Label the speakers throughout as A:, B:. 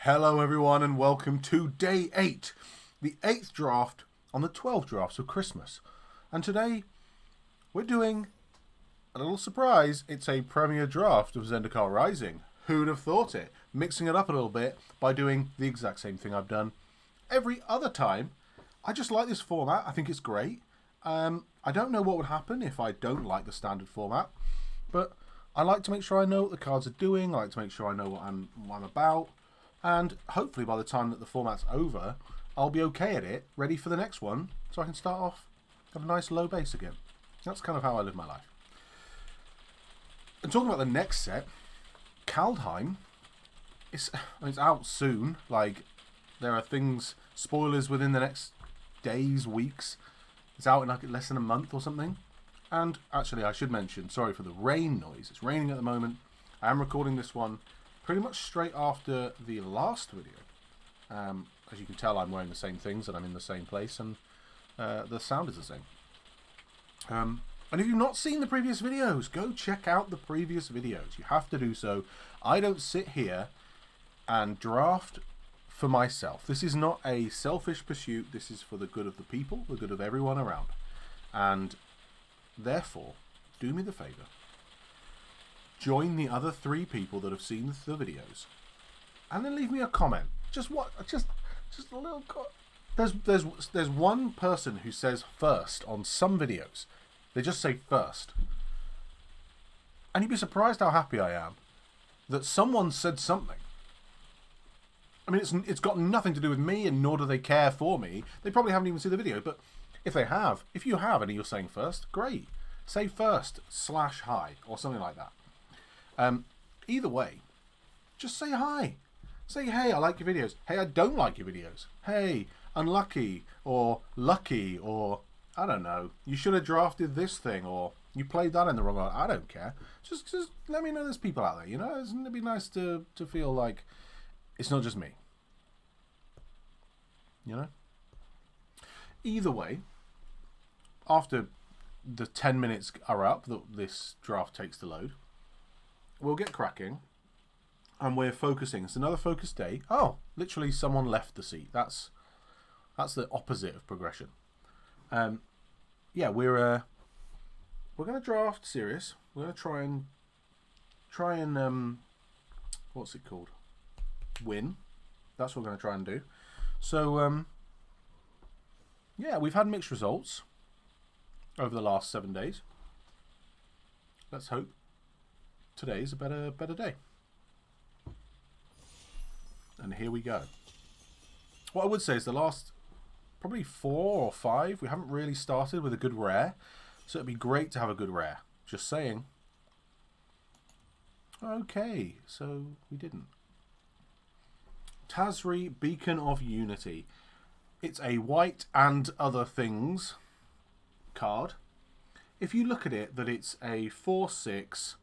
A: Hello everyone and welcome to day 8, the 8th draft on the 12 drafts of Christmas. And today we're doing a little surprise. It's a premiere draft of Zendikar Rising. Who'd have thought it? Mixing it up a little bit by doing the exact same thing I've done every other time. I just like this format. I think it's great. I don't know what would happen if I don't like the standard format, but I like to make sure I know what the cards are doing. I like to make sure I know what I'm about. And hopefully by the time that the format's over, I'll be okay at it, ready for the next one, so I can start off, have a nice low base again. That's kind of how I live my life. And talking about the next set, Kaldheim, it's out soon. Like, there are things, spoilers within the next days, weeks. It's out in like less than a month or something. And actually, I should mention, sorry for the rain noise. It's raining at the moment. I am recording this one pretty much straight after the last video. As you can tell, I'm wearing the same things and I'm in the same place, and the sound is the same. And if you've not seen the previous videos, go check out the previous videos. You have to do so. I don't sit here and draft for myself. This is not a selfish pursuit. This is for the good of the people, the good of everyone around. And therefore, do me the favour. Join the other 3 people that have seen the videos, and then leave me a comment. Just a little. There's one person who says first on some videos. They just say first, and you'd be surprised how happy I am that someone said something. I mean, it's got nothing to do with me, and nor do they care for me. They probably haven't even seen the video, but if you have, and you're saying first, great. Say first /hi or something like that. Either way, just say hi. Say, hey, I like your videos. Hey, I don't like your videos. Hey, unlucky or lucky, or I don't know, you should have drafted this thing, or you played that in the wrong order. I don't care. Just let me know there's people out there, you know? Isn't it be nice to feel like it's not just me? You know? Either way, after the 10 minutes are up that this draft takes to load, we'll get cracking, and we're focusing. It's another focus day. Oh, literally someone left the seat. That's the opposite of progression. Yeah, we're going to draft serious. We're going to try and what's it called? Win. That's what we're going to try and do. So yeah, we've had mixed results over the last 7 days. Let's hope today's a better day. And here we go. What I would say is the last probably 4 or 5, we haven't really started with a good rare. So it'd be great to have a good rare. Just saying. Okay, so we didn't. Tasri, Beacon of Unity. It's a white and other things card. If you look at it, that it's a 4/6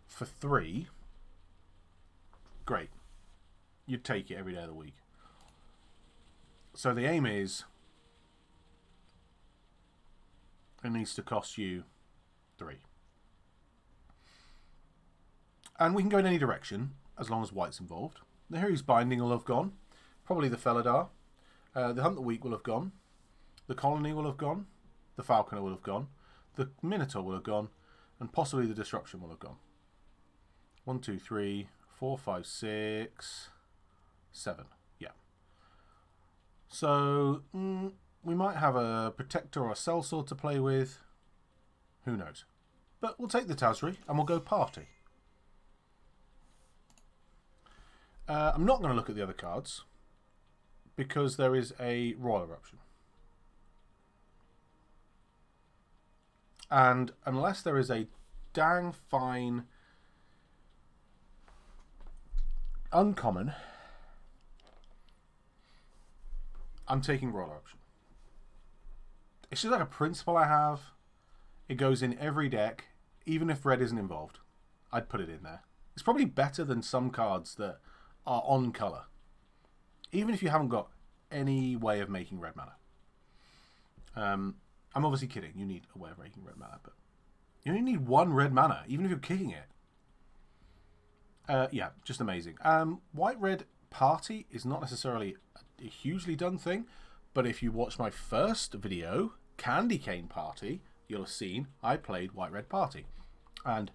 A: for 3, great. You'd take it every day of the week. So the aim is it needs to cost you 3. And we can go in any direction as long as white's involved. The Harry's Binding will have gone. Probably the Felidar. The Hunt the Weak will have gone. The Colony will have gone. The Falconer will have gone. The Minotaur will have gone. And possibly the Disruption will have gone. 1, 2, 3, 4, 5, 6, 7. Yeah. So we might have a Protector or a Sellsword to play with. Who knows? But we'll take the Tasri and we'll go party. I'm not going to look at the other cards because there is a Royal Eruption. And unless there is a dang fine uncommon, I'm taking Royal Eruption. It's just like a principle I have. It goes in every deck, even if red isn't involved. I'd put it in there. It's probably better than some cards that are on colour, even if you haven't got any way of making red mana. I'm obviously kidding. You need a way of making red mana, but you only need 1 red mana, even if you're kicking it. Yeah, just amazing. White-red party is not necessarily a hugely done thing, but if you watch my first video, Candy Cane Party, you'll have seen I played White Red Party. And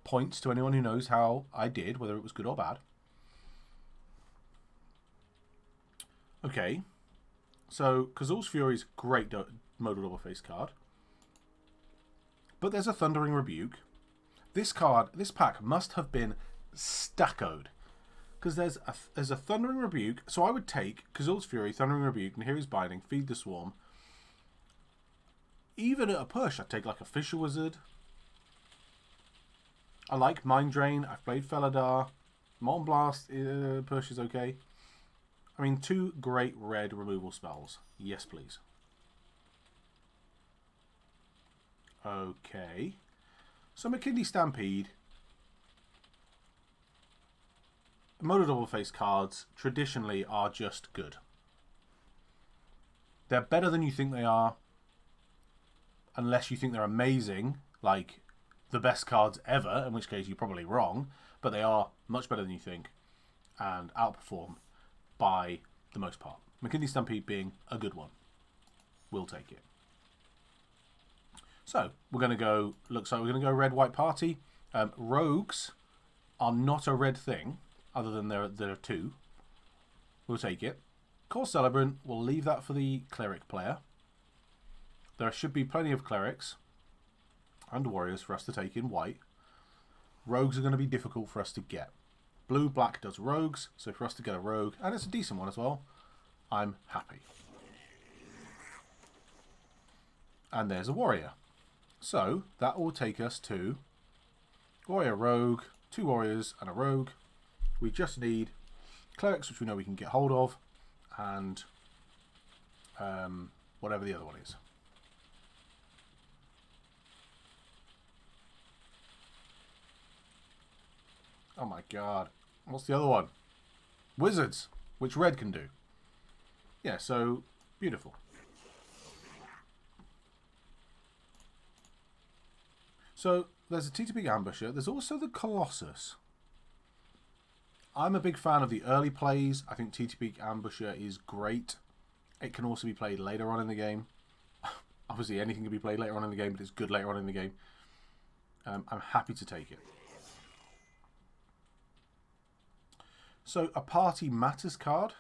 A: points to anyone who knows how I did, whether it was good or bad. Okay, so Kazul's Fury is a great modal double face card. But there's a Thundering Rebuke. This pack must have been stackoed. Because there's a Thundering Rebuke. So I would take Kazul's Fury, Thundering Rebuke, and Hero's Binding, Feed the Swarm. Even at a push, I'd take like a Fisher Wizard. I like Mind Drain. I've played Felidar. Molten Blast push is okay. I mean, 2 great red removal spells. Yes, please. Okay. So McKinley Stampede. Modal double face cards traditionally are just good. They're better than you think they are. Unless you think they're amazing, like the best cards ever, in which case you're probably wrong. But they are much better than you think and outperform by the most part. McKinley Stampede being a good one. We'll take it. So, we're going to go, looks like we're going to go Red-White Party. Rogues are not a red thing, other than there are 2. We'll take it. Core Celebrant, we'll leave that for the Cleric player. There should be plenty of Clerics and Warriors for us to take in white. Rogues are going to be difficult for us to get. Blue-Black does Rogues, so for us to get a Rogue, and it's a decent one as well, I'm happy. And there's a Warrior. So, that will take us to Warrior, Rogue, 2 Warriors and a Rogue. We just need Clerics, which we know we can get hold of, and whatever the other one is. Oh my god. What's the other one? Wizards, which red can do. Yeah, so beautiful. So there's a T2P Ambusher. There's also the Colossus. I'm a big fan of the early plays. I think T2P Ambusher is great. It can also be played later on in the game. Obviously anything can be played later on in the game, but it's good later on in the game. I'm happy to take it. So a Party Matters card.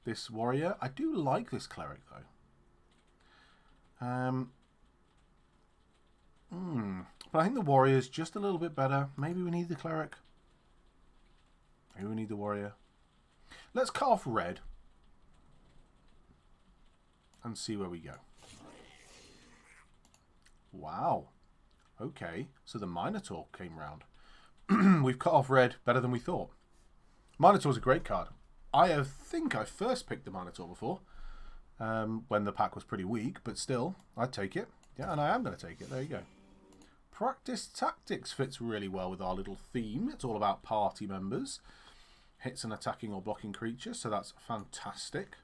A: This Warrior. I do like this Cleric though. But I think the Warrior is just a little bit better. Maybe we need the Cleric. Maybe we need the Warrior. Let's cut off red and see where we go. Wow. Okay, so the Minotaur came round. We've cut off red better than we thought. Minotaur's a great card. I think I first picked the Minotaur before, when the pack was pretty weak, but still, I'd take it. Yeah, and I am going to take it. There you go. Practice Tactics fits really well with our little theme. It's all about party members. Hits an attacking or blocking creature, so that's fantastic.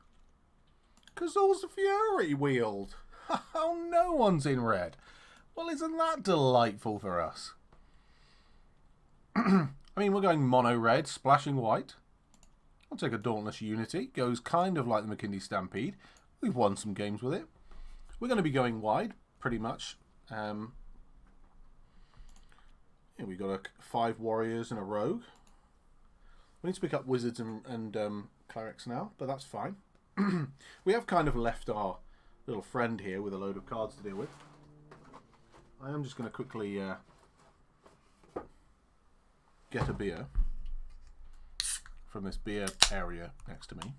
A: Kazul's Fury wield. How no one's in red. Well, isn't that delightful for us? I mean, we're going mono red, splashing white. I'll take a Dauntless Unity. Goes kind of like the McKinley Stampede. We've won some games with it. We're going to be going wide, pretty much. Yeah, we've got 5 Warriors and a Rogue. We need to pick up Wizards and Clerics now, but that's fine. We have kind of left our little friend here with a load of cards to deal with. I am just going to quickly get a beer from this beer area next to me.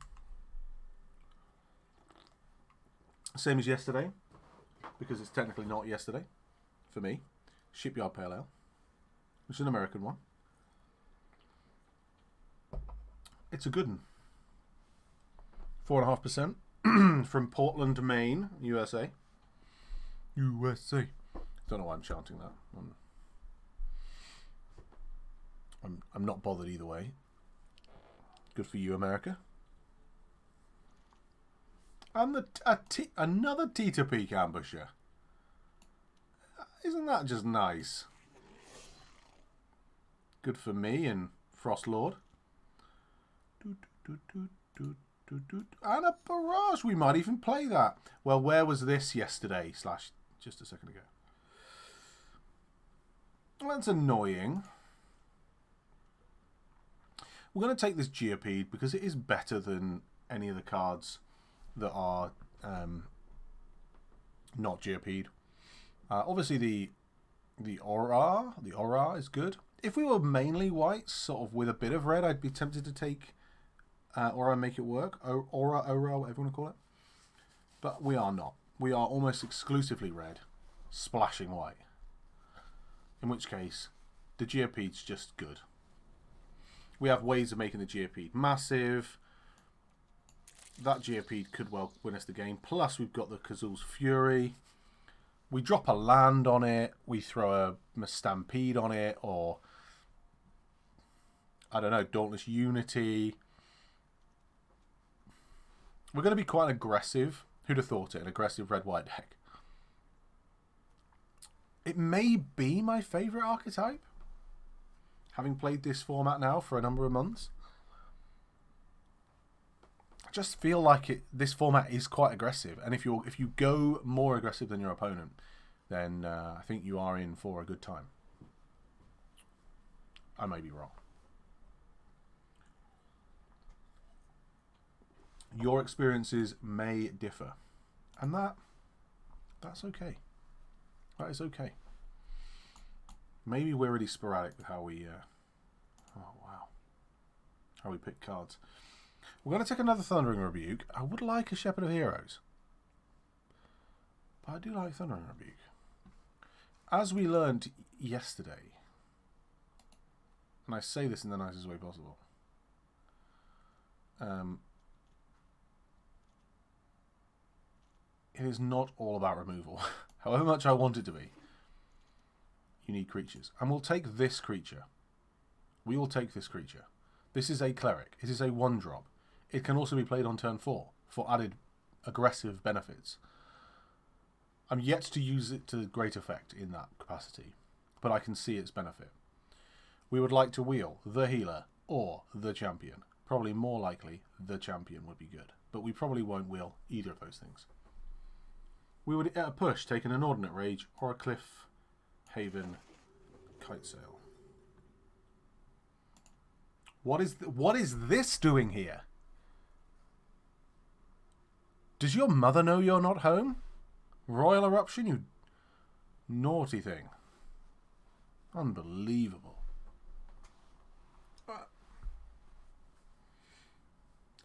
A: Same as yesterday, because it's technically not yesterday for me. Shipyard Pale Ale, which is an American one. It's a good one. 4.5% from Portland, Maine, USA. USA. Don't know why I'm chanting that. I'm not bothered either way. Good for you, America. And another T2P Ambusher. Isn't that just nice? Good for me and Frostlord. And a barrage. We might even play that. Well, where was this yesterday? / just a second ago. Well, that's annoying. We're going to take this Geopede because it is better than any of the cards that are not Geopede. Obviously, the Aura is good. If we were mainly white, sort of with a bit of red, I'd be tempted to take Aura and make it work. Aura, whatever you want to call it. But we are not. We are almost exclusively red, splashing white. In which case, the Geopede's just good. We have ways of making the Geopede massive. That Geopede could well win us the game. Plus, we've got the Kazul's Fury. We drop a land on it. We throw a Stampede on it. Or, I don't know, Dauntless Unity. We're going to be quite aggressive. Who'd have thought it? An aggressive red-white deck. It may be my favourite archetype. Having played this format now for a number of months. I just feel like this format is quite aggressive. And if you go more aggressive than your opponent, then I think you are in for a good time. I may be wrong. Your experiences may differ. And that's okay. That is okay. Maybe we're really sporadic with how we how we pick cards. We're going to take another Thundering Rebuke. I would like a Shepherd of Heroes, but I do like Thundering Rebuke. As we learned yesterday, and I say this in the nicest way possible, it is not all about removal. However much I want it to be. You need creatures. And we'll take this creature. We will take this creature. This is a cleric. It is a 1-drop. It can also be played on turn 4 for added aggressive benefits. I'm yet to use it to great effect in that capacity, but I can see its benefit. We would like to wheel the healer or the champion. Probably more likely the champion would be good, but we probably won't wheel either of those things. We would, at a push, take an Inordinate Rage or a Cliff Haven Kite Sail. What is this doing here? Does your mother know you're not home? Royal Eruption, you naughty thing. Unbelievable.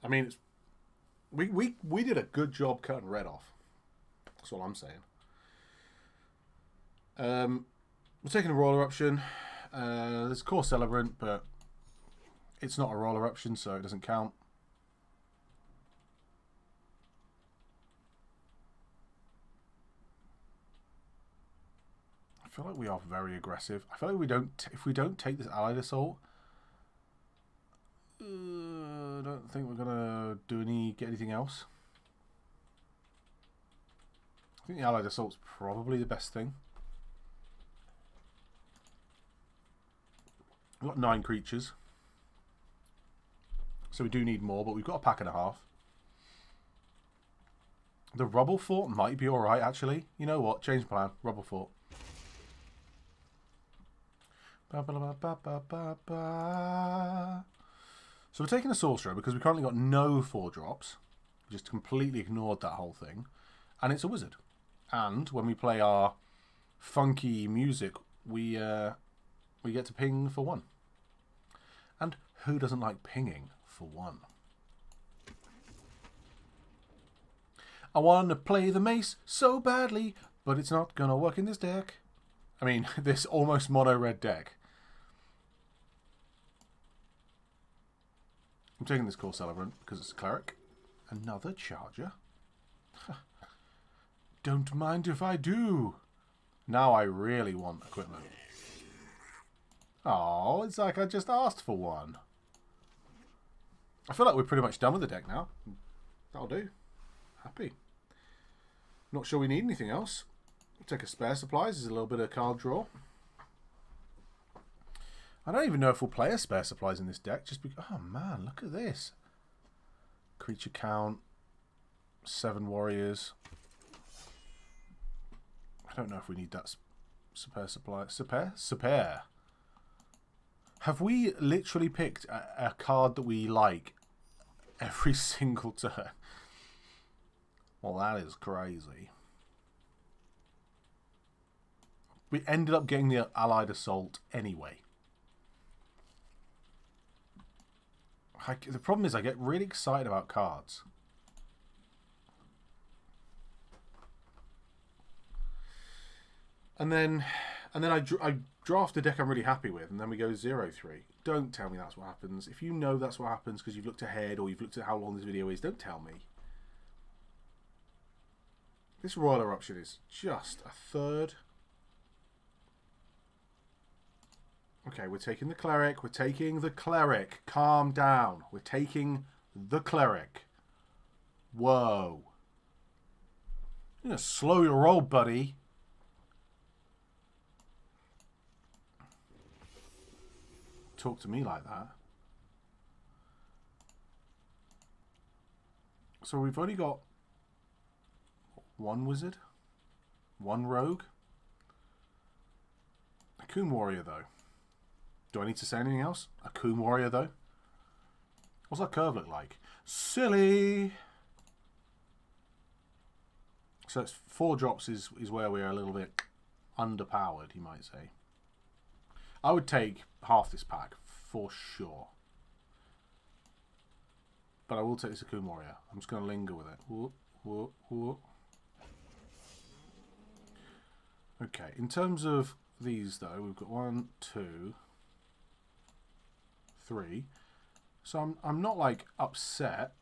A: I mean, it's, we did a good job cutting red off. That's all I'm saying. We're taking a Royal Eruption. There's a Core Celebrant, but it's not a Royal Eruption, so it doesn't count. I feel like we are very aggressive. I feel like if we don't take this Allied Assault, I don't think we're gonna get anything else. I think the Allied Assault's probably the best thing. We've got 9 creatures, so we do need more, but we've got a pack and a half. The Rubble Fort might be alright, actually. You know what? Change plan. Rubble Fort. So we're taking a Sorcerer because we currently got no 4-drops. We just completely ignored that whole thing. And it's a Wizard. And when we play our funky music, we get to ping for 1. And who doesn't like pinging for 1? I want to play the mace so badly, but it's not going to work in this deck. I mean, this almost mono-red deck. I'm taking this Core Celebrant because it's a cleric. Another Charger. Don't mind if I do. Now I really want equipment. Oh, it's like I just asked for 1. I feel like we're pretty much done with the deck now. That'll do. Happy. Not sure we need anything else. We'll take a Spare Supplies. There's a little bit of card draw. I don't even know if we'll play a spare supplies in this deck. Just because, oh man, look at this. Creature count, 7 warriors. I don't know if we need that spare supply. Spare. Have we literally picked a card that we like every single turn? Well, that is crazy. We ended up getting the Allied Assault anyway. The problem is I get really excited about cards. And then I draft a deck I'm really happy with, and then we go 0-3. Don't tell me that's what happens. If you know that's what happens because you've looked ahead or you've looked at how long this video is, don't tell me. This Royal Eruption is just a third. Okay, we're taking the Cleric. We're taking the Cleric. Calm down. We're taking the Cleric. Whoa. You're going to slow your roll, buddy. Talk to me like that. So we've only got one wizard, one rogue, a Coon Warrior though. Do I need to say anything else? A Coon Warrior though. What's that curve look like? Silly. So it's 4 drops is where we're a little bit underpowered, you might say. I would take half this pack for sure. But I will take this Coon Warrior. I'm just going to linger with it. Whoop, whoop, whoop. Okay, in terms of these though, we've got 1, 2, 3. So I'm not like upset.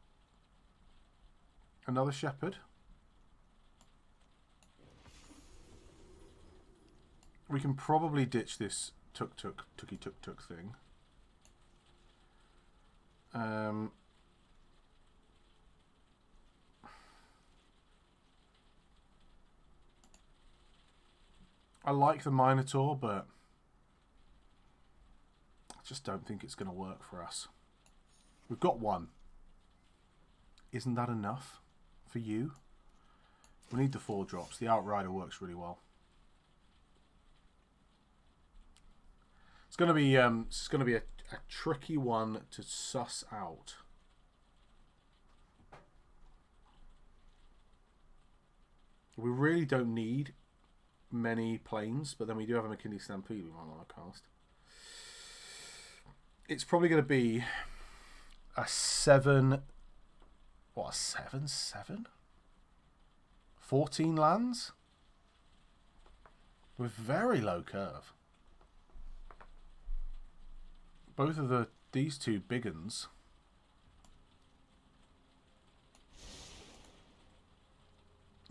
A: Another Shepherd. We can probably ditch this Tookie Tuk thing. I like the Minotaur, but I just don't think it's going to work for us. We've got one. Isn't that enough for you? We need the 4 drops. The Outrider works really well. It's going to be a tricky one to suss out. We really don't need many planes, but then we do have a McKinley Stampede we might want to cast. It's probably going to be a 7. What, a 7/7? 14 lands? With very low curve. Both of these 2 big uns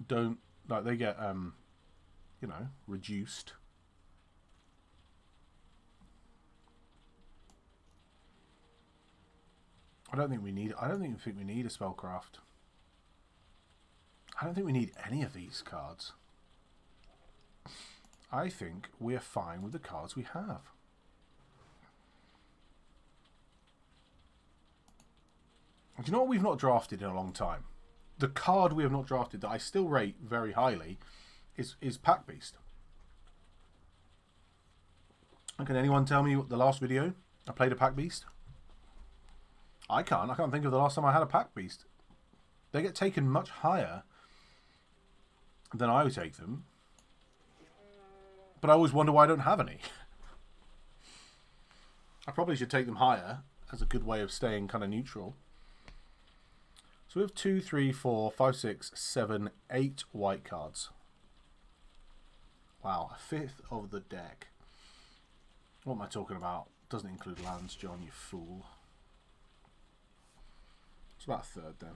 A: don't, like, they get you know, reduced. I don't think we need a Spellcraft. I don't think we need any of these cards. I think we're fine with the cards we have. Do you know what we've not drafted in a long time? The card we have not drafted that I still rate very highly is Pack Beast. And can anyone tell me what the last video I played a Pack Beast? I can't think of the last time I had a Pack Beast. They get taken much higher than I would take them. But I always wonder why I don't have any. I probably should take them higher as a good way of staying kind of neutral. So we have 2, 3, 4, 5, 6, 7, 8 white cards. Wow, a 5th of the deck. What am I talking about? Doesn't include lands, John, you fool. It's about a third then.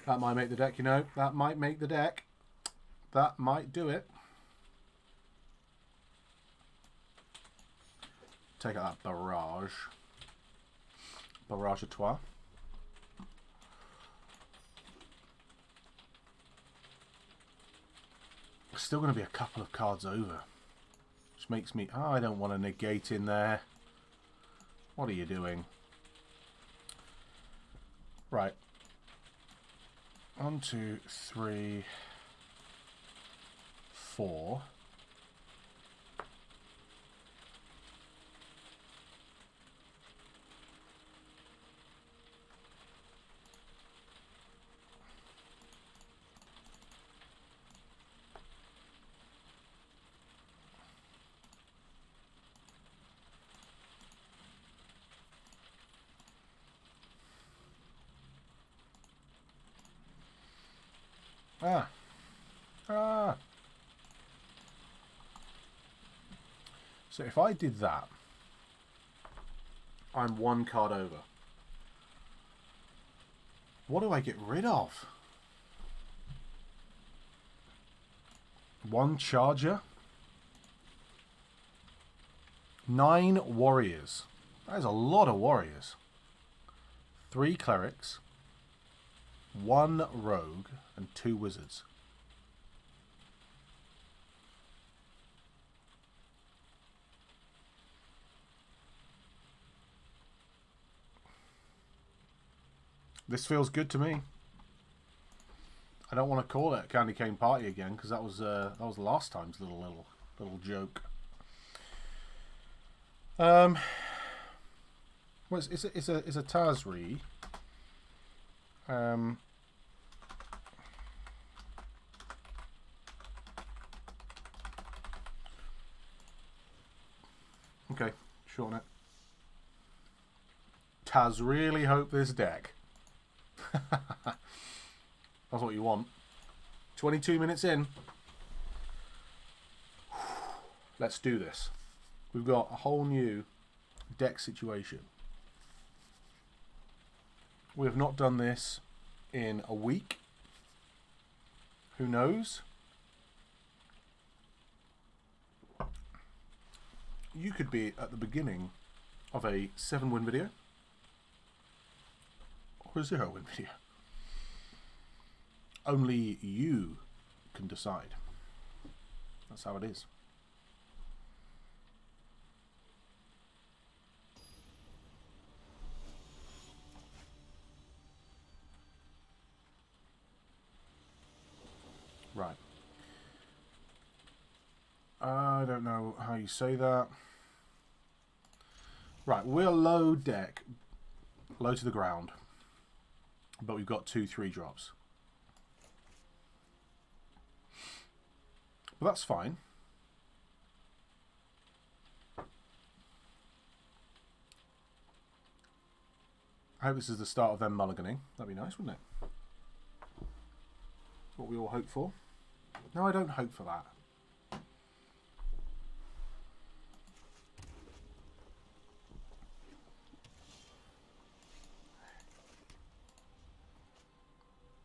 A: That might make the deck, you know. That might make the deck. That might do it. Take out that barrage. Barrage à toi. Still going to be a couple of cards over. Which makes me... Oh, I don't want to negate in there. What are you doing? Right. 1, 2, 3, 4. So if I did that, I'm 1 card over. What do I get rid of? 1 charger? 9 warriors. That is a lot of warriors. 3 clerics, 1 rogue, and 2 wizards. This feels good to me. I don't want to call it a candy cane party again because that was last time's little joke. Well, it's a Tasri. Okay, shorten it. Taz really hope this deck. That's what you want. 22 minutes in. Let's do this. We've got a whole new deck situation. We have not done this in a week. Who knows? You could be at the beginning of a 7-win video or a 0-win video. Only you can decide. That's how it is. Right. I don't know how you say that. Right, we're low deck, low to the ground, but we've got 2 3-drops. But that's fine. I hope this is the start of them mulliganing. That'd be nice, wouldn't it? What we all hope for. No, I don't hope for that.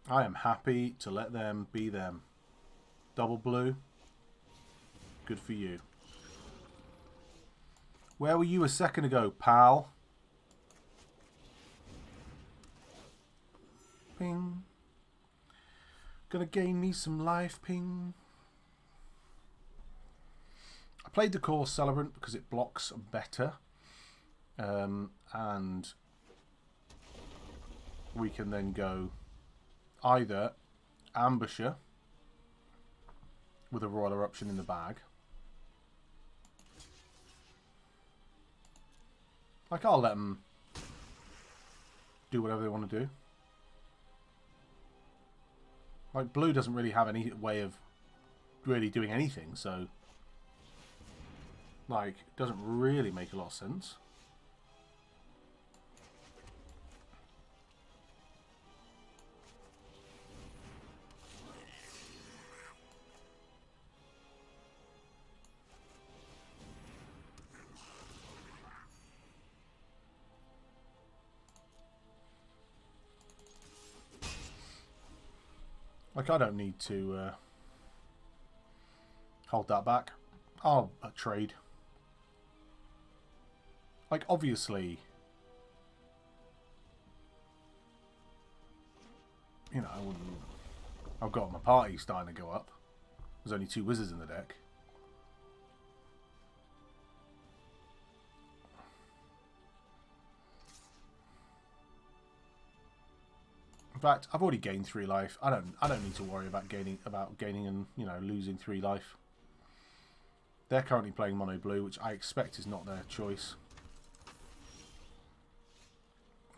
A: I am happy to let them be them. Double blue. Good for you. Where were you a second ago, pal? Ping. Gonna gain me some life, ping. I played the Core Celebrant because it blocks better. And we can then go either Ambusher with a Royal Eruption in the bag. Like, I'll let them do whatever they want to do. Like, blue doesn't really have any way of really doing anything, so like, it doesn't really make a lot of sense. Like, I don't need to hold that back. I'll trade. Like, obviously, you know, I've got my party starting to go up. There's only 2 wizards in the deck. In fact, I've already gained 3 life. I don't need to worry about gaining and, you know, losing 3 life. They're currently playing mono blue, which I expect is not their choice.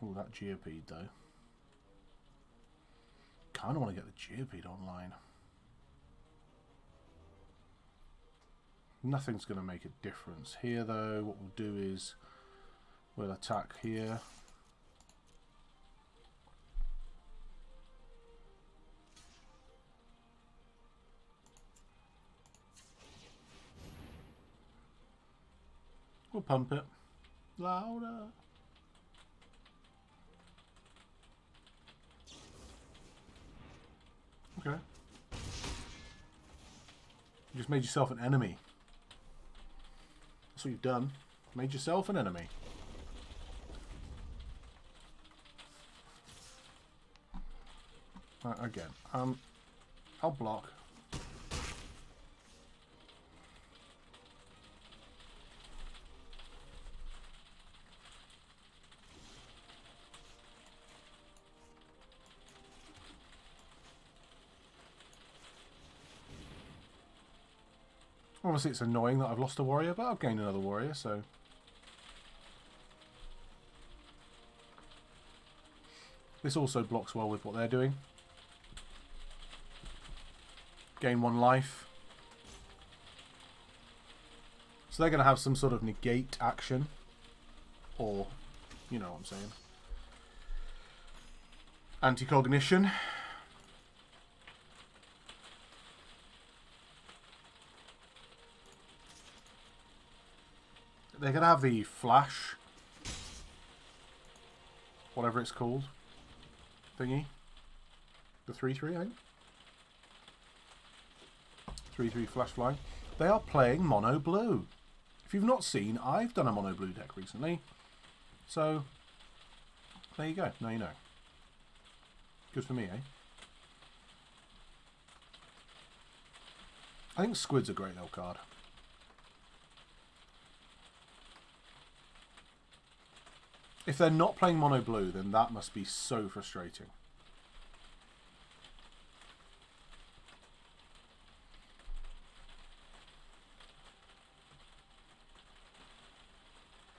A: Oh, that Geopede though. Kind of want to get the Geopede online. Nothing's going to make a difference here though. What we'll do is we'll attack here. We'll pump it louder. Okay. You just made yourself an enemy. That's what you've done. Made yourself an enemy. Right, again. I'll block. Obviously it's annoying that I've lost a warrior, but I've gained another warrior, so... This also blocks well with what they're doing. Gain 1 life. So they're going to have some sort of negate action. Or, you know what I'm saying. Anti-cognition. They're going to have the flash, whatever it's called, thingy. The 3/3, I think. 3/3 flash flying. They are playing mono blue. If you've not seen, I've done a mono blue deck recently. So, there you go. Now you know. Good for me, eh? I think Squid's a great little card. If they're not playing mono blue, then that must be so frustrating.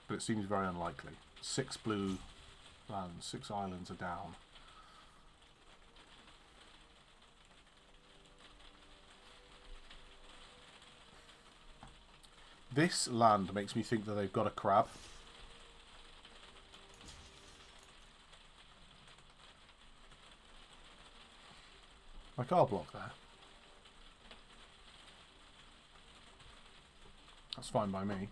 A: But it seems very unlikely. 6 blue lands, 6 islands are down. This land makes me think that they've got a crab. Like, I'll block there. That's fine by me.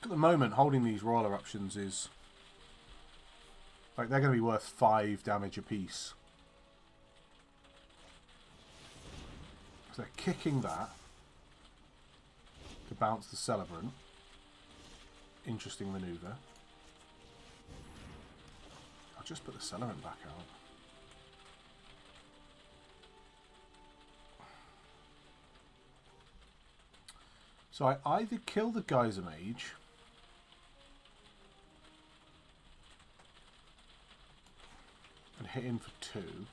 A: At the moment, holding these royal eruptions is... like, they're going to be worth 5 damage apiece. So they're kicking that to bounce the Celebrant. Interesting manoeuvre. I'll just put the Celebrant back out. So I either kill the Geyser Mage and hit him for 2.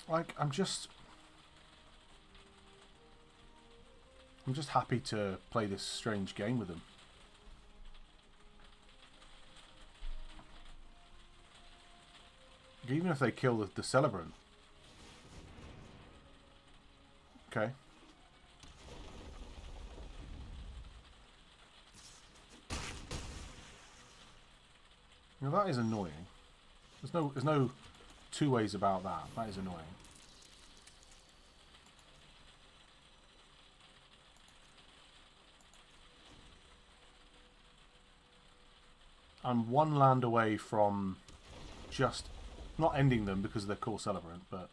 A: Like, I'm just happy to play this strange game with them. Even if they kill the Celebrant. Okay. Now that is annoying. There's no 2 ways about that. That is annoying. I'm one land away from just not ending them because they're core celebrant, but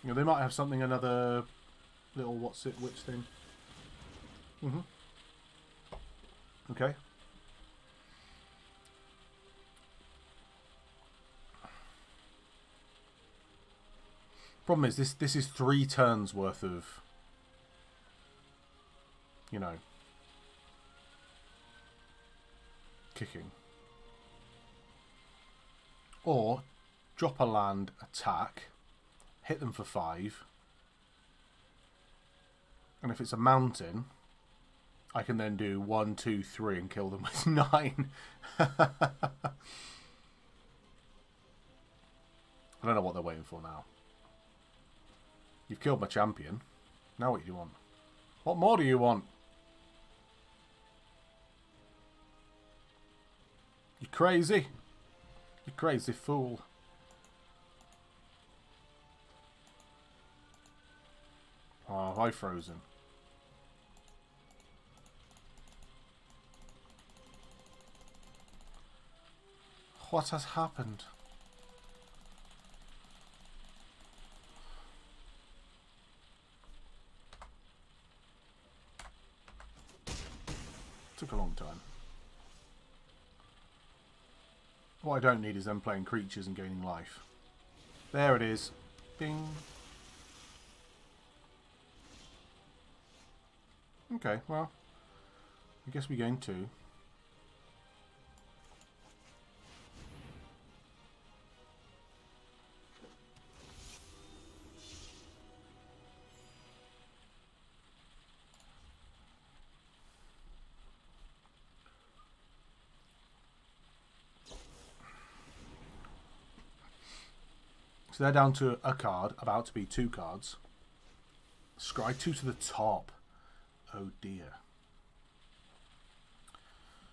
A: you know, they might have something, another little what's it, which thing. Okay. Problem is, this is 3 turns worth of, you know, kicking. Or drop a land, attack, hit them for 5, and if it's a mountain, I can then do 1, 2, 3 and kill them with 9. I don't know what they're waiting for now. You've killed my champion. Now what do you want? What more do you want? You crazy? You crazy fool. Oh, have I frozen? What has happened? Took a long time. What I don't need is them playing creatures and gaining life. There it is. Bing. Okay, well, I guess we gain 2. So they're down to a card, about to be 2 cards. Scry 2 to the top. Oh dear.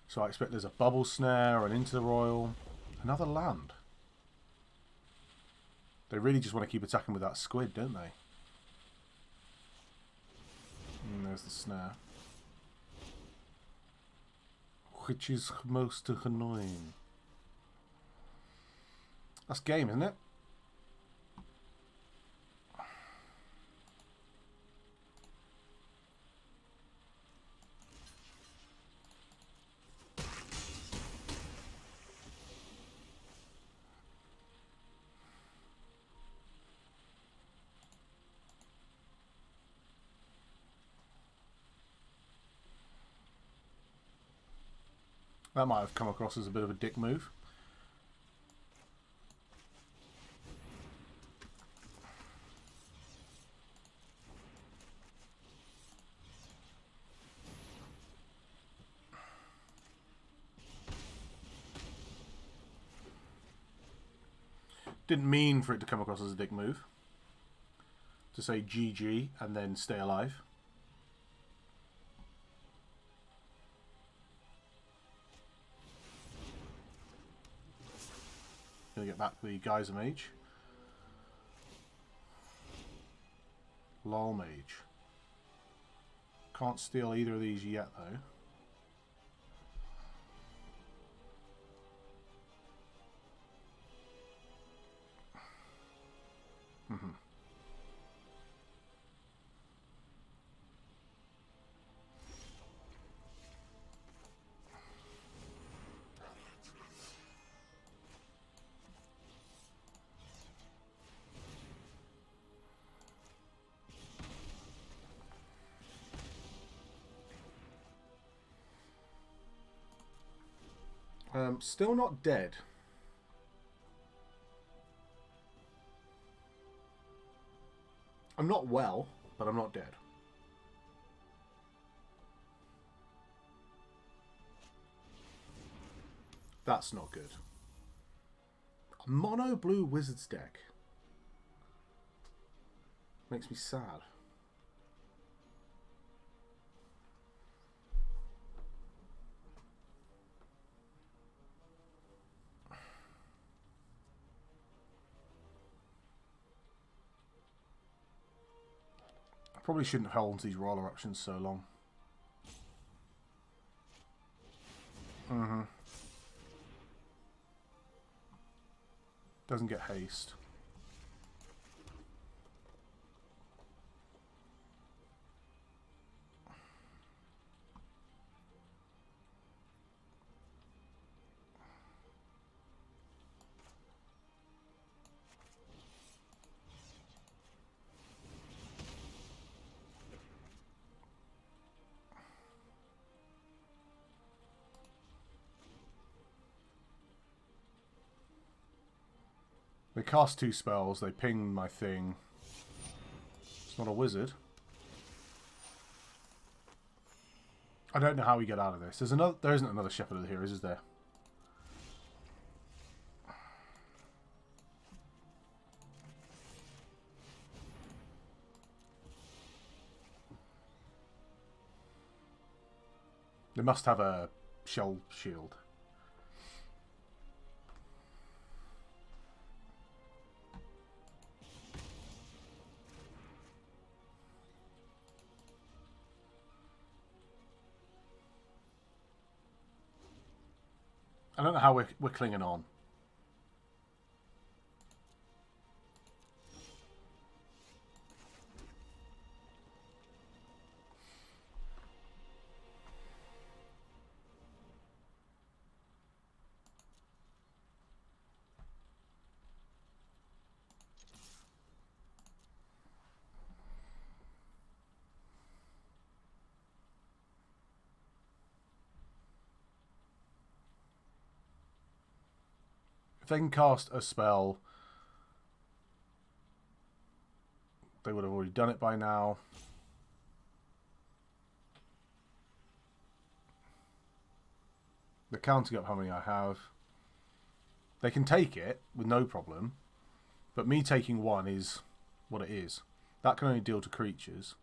A: So I expect there's a bubble snare or an into the royal. Another land. They really just want to keep attacking with that squid, don't they? And there's the snare. Which is most annoying. That's game, isn't it? That might have come across as a bit of a dick move. Didn't mean for it to come across as a dick move. To say GG and then stay alive. Gonna get back the Geyser Mage. Lol Mage. Can't steal either of these yet though. Still not dead. I'm not well, but I'm not dead. That's not good. A mono blue wizards deck. Makes me sad. Probably shouldn't have held onto these roller options so long. Doesn't get haste. They cast 2 spells, they ping my thing. It's not a wizard. I don't know how we get out of this. There isn't another Shepherd of the Heroes, is there? They must have a shell shield. I don't know how we're clinging on. If they can cast a spell, they would have already done it by now. They're counting up how many I have. They can take it with no problem, but me taking 1 is what it is. That can only deal to creatures.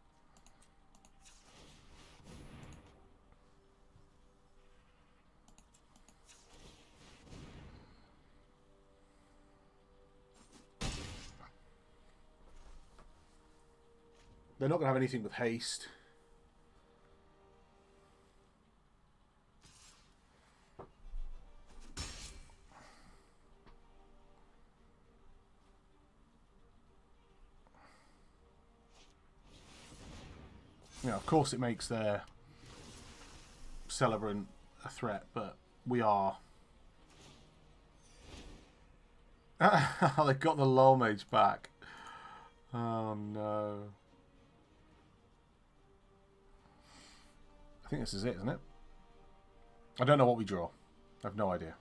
A: They're not going to have anything with haste. Yeah, of course it makes their Celebrant a threat, but we are... They got the Lol Mage back. Oh no. I think this is it, isn't it? I don't know what we draw. I have no idea.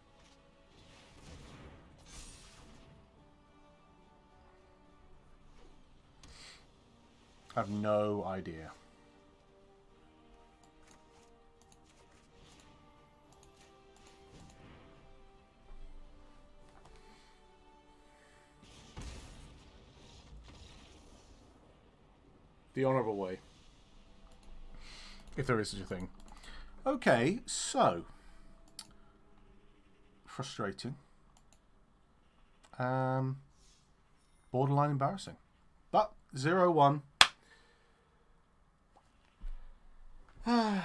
A: I have no idea. The honourable way. If there is such a thing. Okay, so. Frustrating. Borderline embarrassing. But 0-1. Can't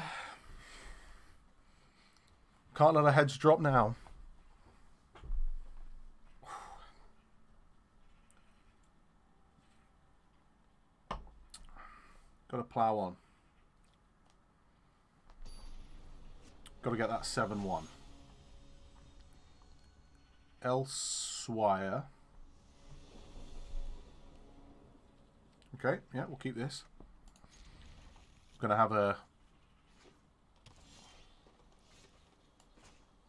A: let our heads drop now. Got to plough on. Got to get that 7-1. Elsewhere. Okay, yeah, we'll keep this. Going to have a...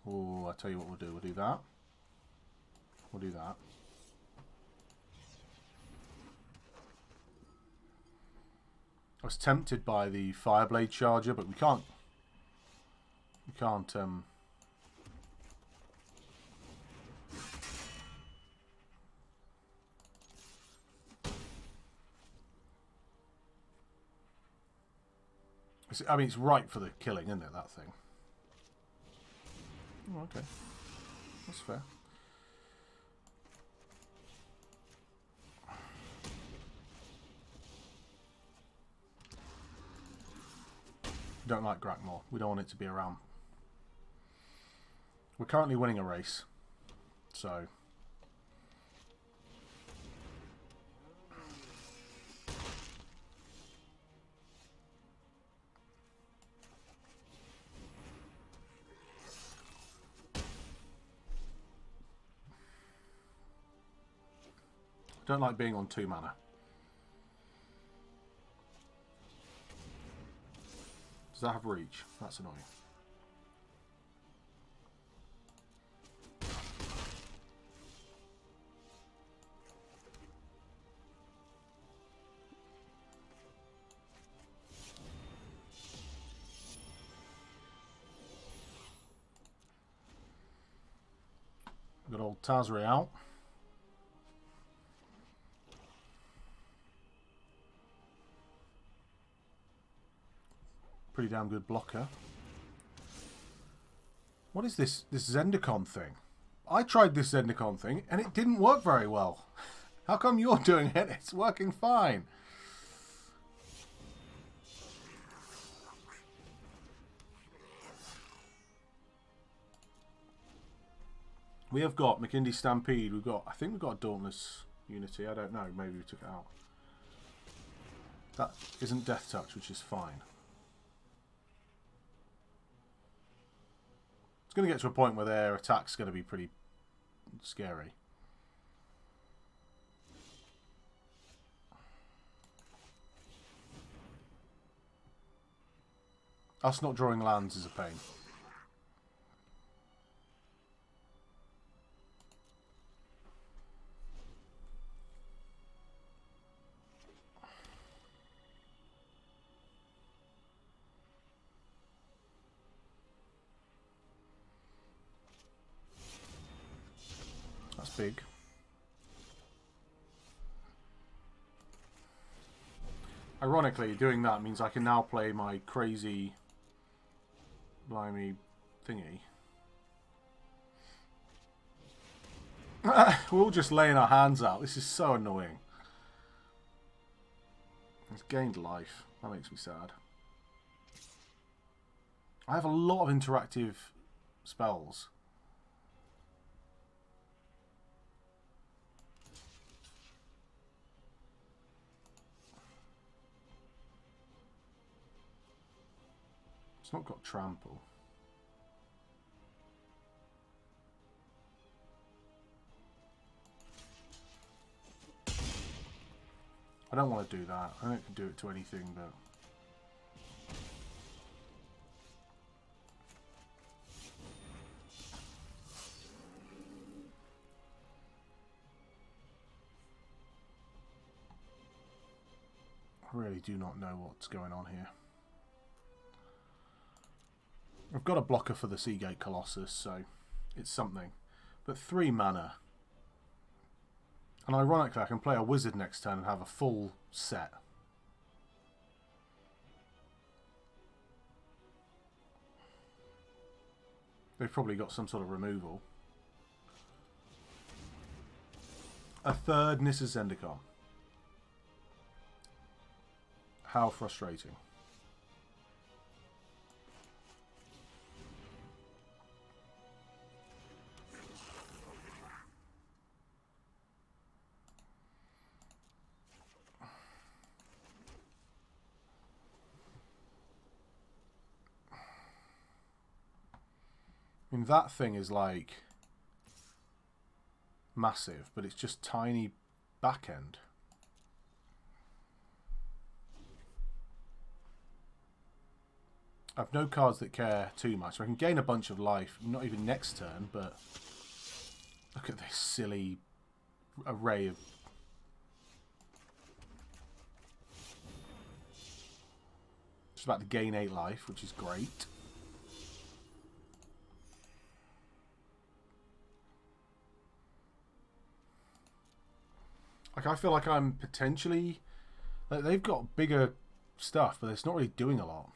A: Oh, I'll tell you what we'll do. We'll do that. We'll do that. I was tempted by the Fireblade Charger, but we can't. We can't. I mean, it's right for the killing, isn't it? That thing. Oh, okay, that's fair. We don't like Grakmor. We don't want it to be around. We're currently winning a race. So... don't like being on 2 mana. Does that have reach? That's annoying. Got old Tasri out. Pretty damn good blocker. What is this Zendikar thing? I tried this Zendikar thing and it didn't work very well. How come you're doing it? It's working fine. We have got McKindy Stampede. I think we've got a Dauntless Unity. I don't know. Maybe we took it out. That isn't Death Touch, which is fine. It's going to get to a point where their attack's going to be pretty scary. Us not drawing lands is a pain. That's big. Ironically, doing that means I can now play my crazy blimey thingy. We're all just laying our hands out. This is so annoying. It's gained life. That makes me sad. I have a lot of interactive spells. It's not got trample. I don't want to do that. I don't do it to anything, but... I really do not know what's going on here. I've got a blocker for the Seagate Colossus, so it's something. But 3 mana. And ironically, I can play a wizard next turn and have a full set. They've probably got some sort of removal. A third Nissa Zendikar. How frustrating. I mean, that thing is like massive, but it's just tiny back end. I've no cards that care too much. I can gain a bunch of life, not even next turn, but look at this silly array of... Just about to gain 8 life, which is great. Like, I feel like I'm potentially... Like, they've got bigger stuff, but it's not really doing a lot.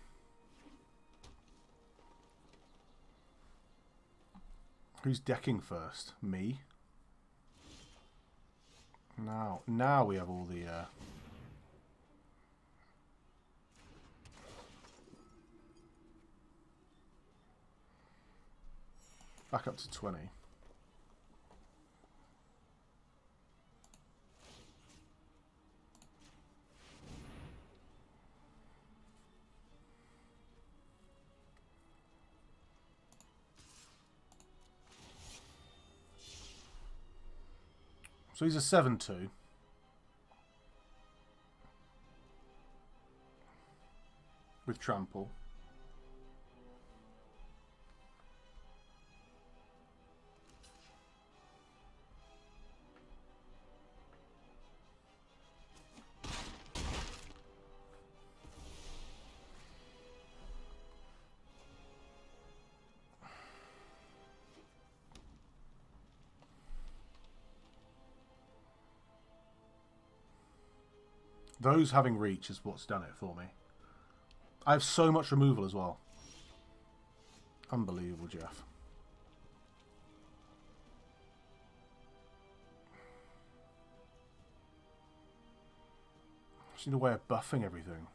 A: Who's decking first? Me? Now we have all the... Back up to 20. So he's a 7-2. With trample. Those having reach is what's done it for me. I have so much removal as well. Unbelievable, Jeff. Just need a way of buffing everything.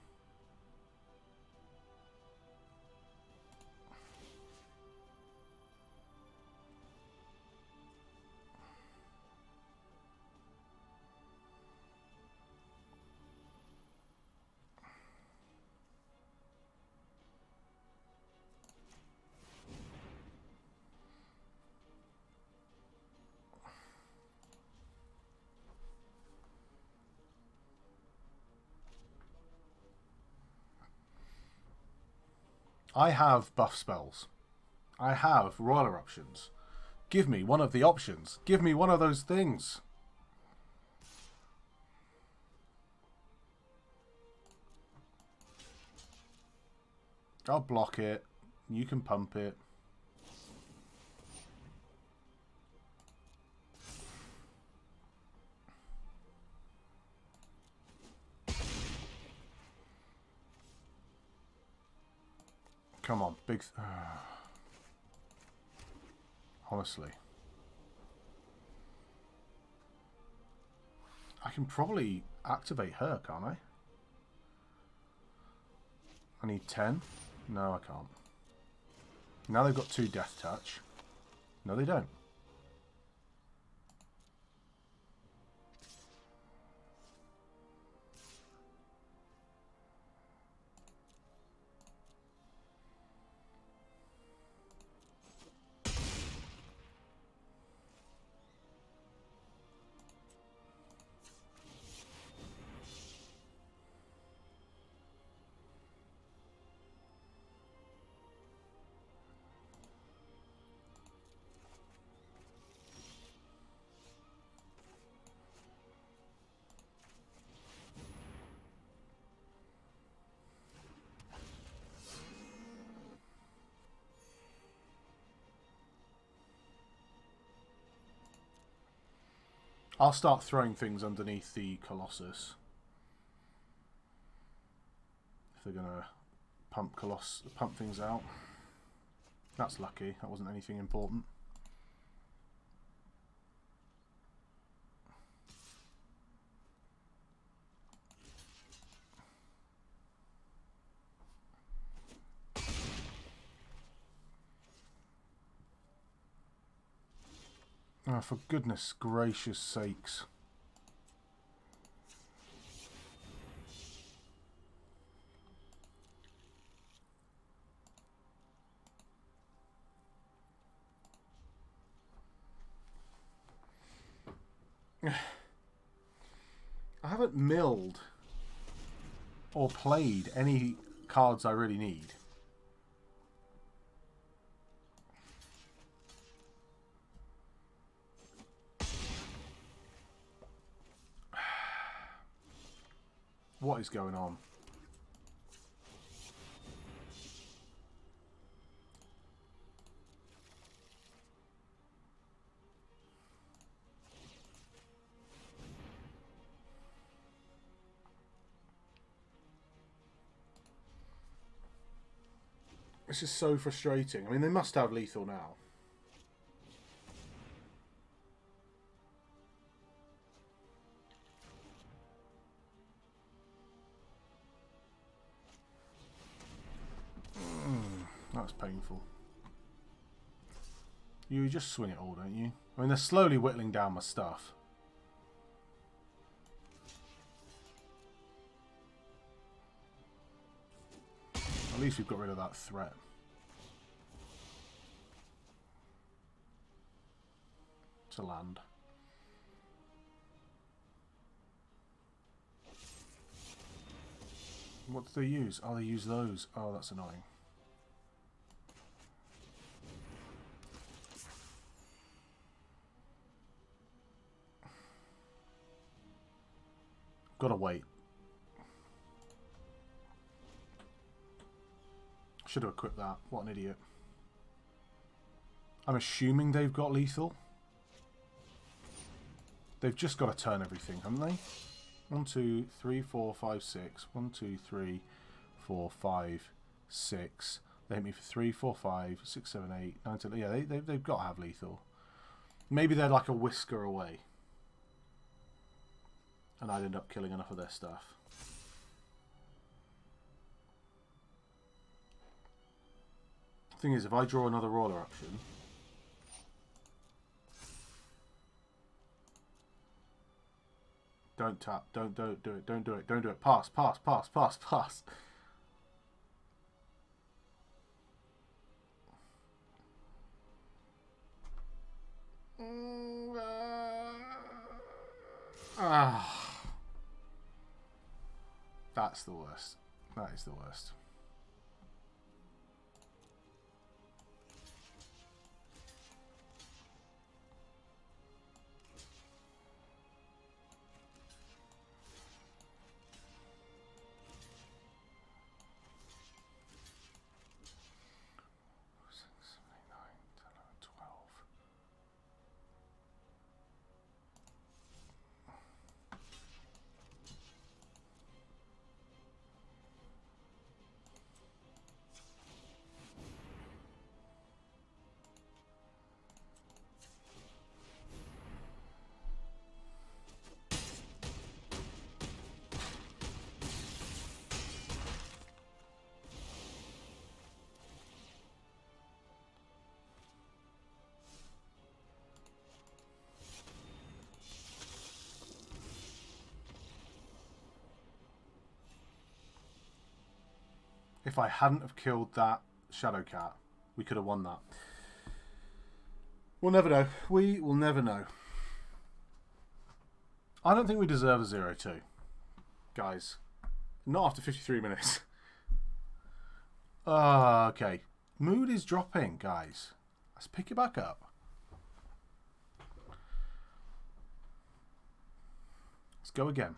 A: I have buff spells. I have Royal Eruptions. Give me one of the options. Give me one of those things. I'll block it. You can pump it. Come on, big... Honestly. I can probably activate her, can't I? I need 10. No, I can't. Now they've got 2 Death Touch. No, they don't. I'll start throwing things underneath the Colossus. If they're going to pump things out. That's lucky. That wasn't anything important. Oh, for goodness gracious sakes. I haven't milled or played any cards I really need. What is going on? This is so frustrating. I mean, they must have lethal now. That's painful. You just swing it all, don't you? I mean, they're slowly whittling down my stuff. At least we've got rid of that threat. To land. What do they use? Oh, they use those. Oh, that's annoying. Gotta wait. Should have equipped that. What an idiot. I'm assuming they've got lethal. They've just got to turn everything, haven't they? 1, 2, 3, 4, 5, 6. 1, 2, 3, 4, 5, 6. They hit me for 3, 4, 5, 6, 7, 8, 9, 10. Yeah, they've got to have lethal. Maybe they're like a whisker away. And I'd end up killing enough of their stuff. Thing is, if I draw another roller option... Don't tap. Don't do it. Don't do it. Don't do it. Pass, pass, pass, pass, pass. That's the worst. That is the worst. If I hadn't have killed that Shadow Cat, we could have won that. We'll never know. We will never know. I don't think we deserve a 0-2. Guys. Not after 53 minutes. Okay. Mood is dropping, guys. Let's pick it back up. Let's go again.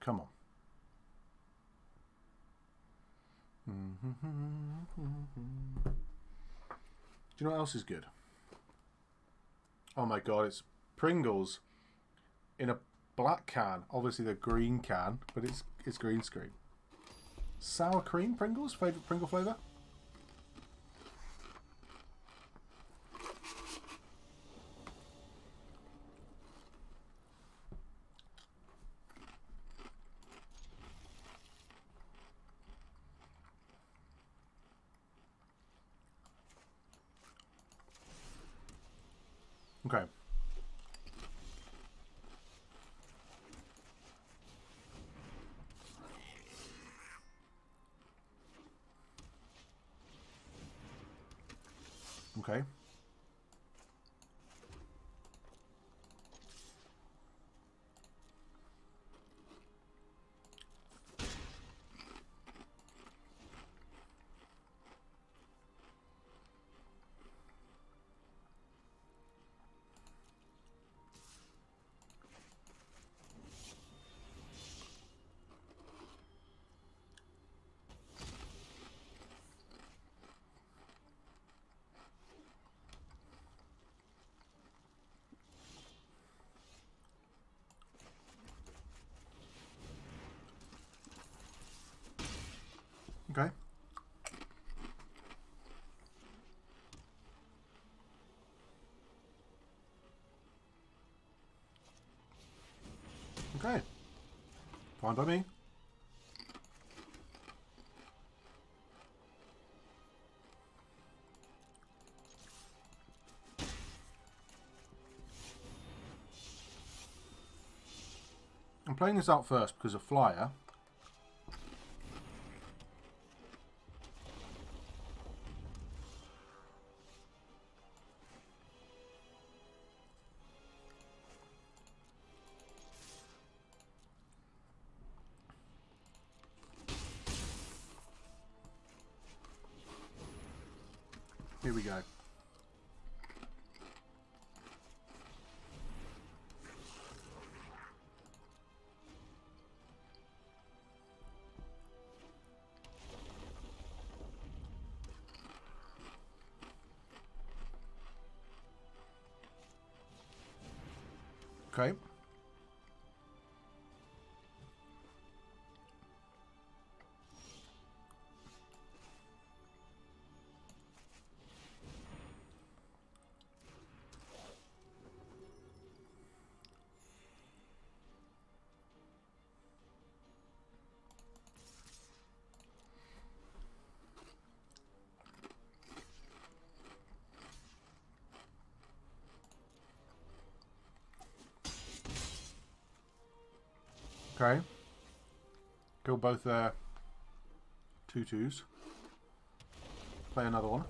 A: Come on. Do you know what else is good? Oh my god, it's Pringles in a black can. Obviously the green can, but it's green screen. Sour cream Pringles? Favourite Pringle flavour? Okay. Okay. Okay. Fine by me. I'm playing this out first because a flyer. Here we go. Okay. Okay. Kill both their 2/2s. Play another one.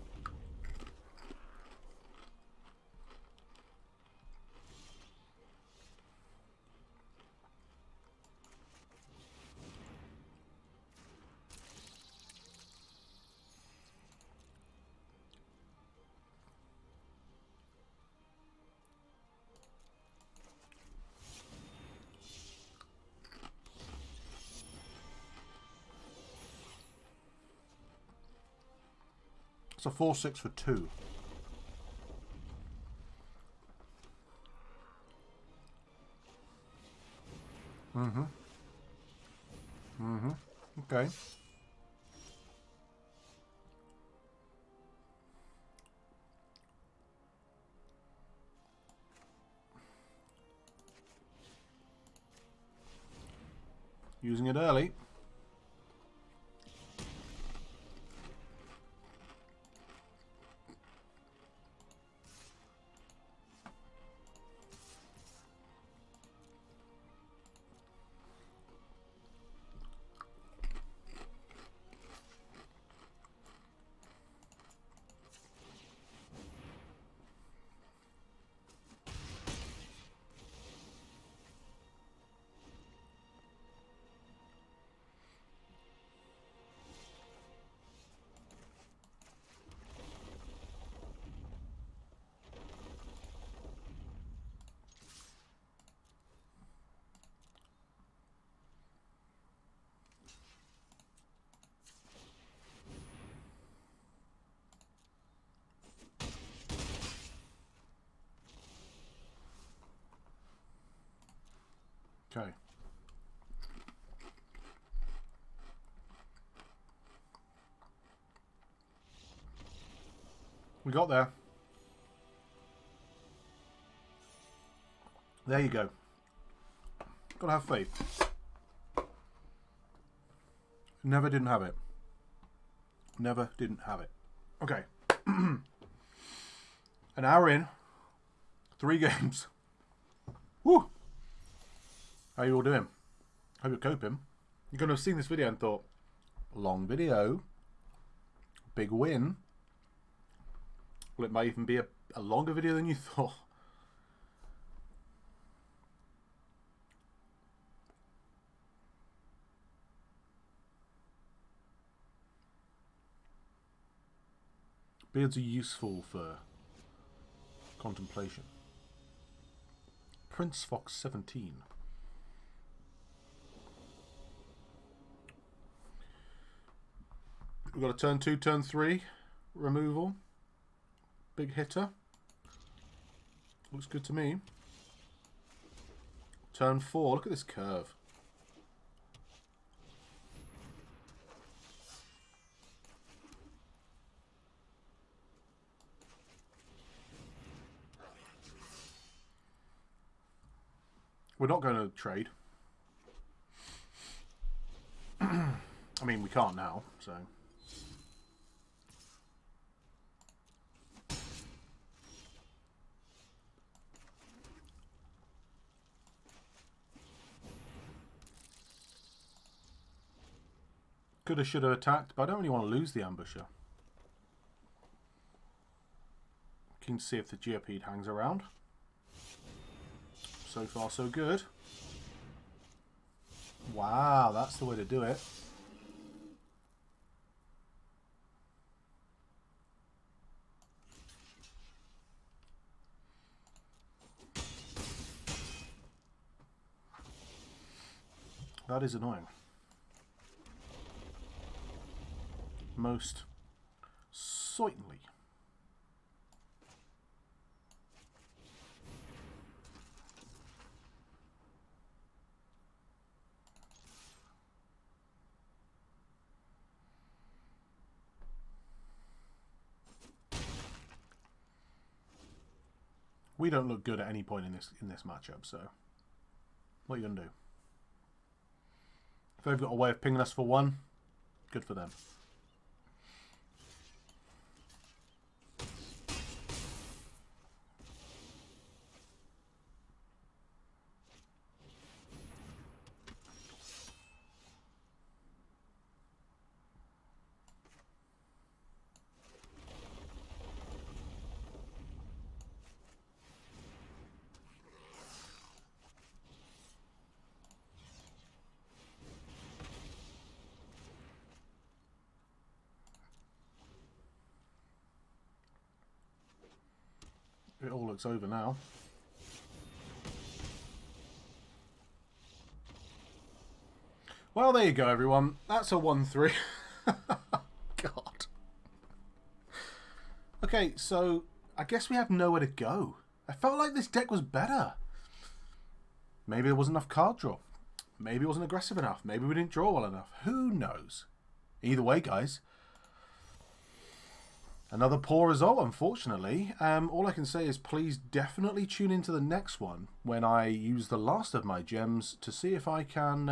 A: It's a 4/6 for 2. Okay. Using it early. Okay. We got there. There you go. Gotta have faith. Never didn't have it. Never didn't have it. Okay. An hour in. 3 games. Woo! How you all doing? Hope you're coping. You're going to have seen this video and thought, long video. Big win. Well, it might even be a longer video than you thought. Beards are useful for contemplation. Prince Fox 17. We've got a turn 2, turn 3 removal. Big hitter. Looks good to me. Turn 4. Look at this curve. We're not going to trade. I mean, we can't now, so... Coulda, shoulda attacked, but I don't really want to lose the ambusher. Keen to see if the Geopede hangs around. So far, so good. Wow, that's the way to do it. That is annoying. Most certainly. We don't look good at any point in this matchup, so what are you gonna do? If they've got a way of pinging us for one, good for them. It all looks over now. Well, there you go, everyone. That's a 1-3. God. Okay, so I guess we have nowhere to go. I felt like this deck was better. Maybe there wasn't enough card draw. Maybe it wasn't aggressive enough. Maybe we didn't draw well enough. Who knows? Either way, guys. Another poor result, unfortunately. All I can say is please definitely tune into the next one when I use the last of my gems to see if I can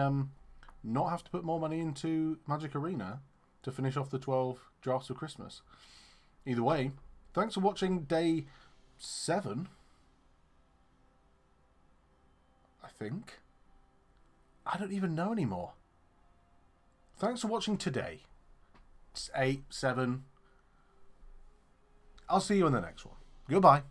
A: not have to put more money into Magic Arena to finish off the 12 drafts of Christmas. Either way, thanks for watching day 7. I think. I don't even know anymore. Thanks for watching today. It's 8, 7... I'll see you in the next one. Goodbye.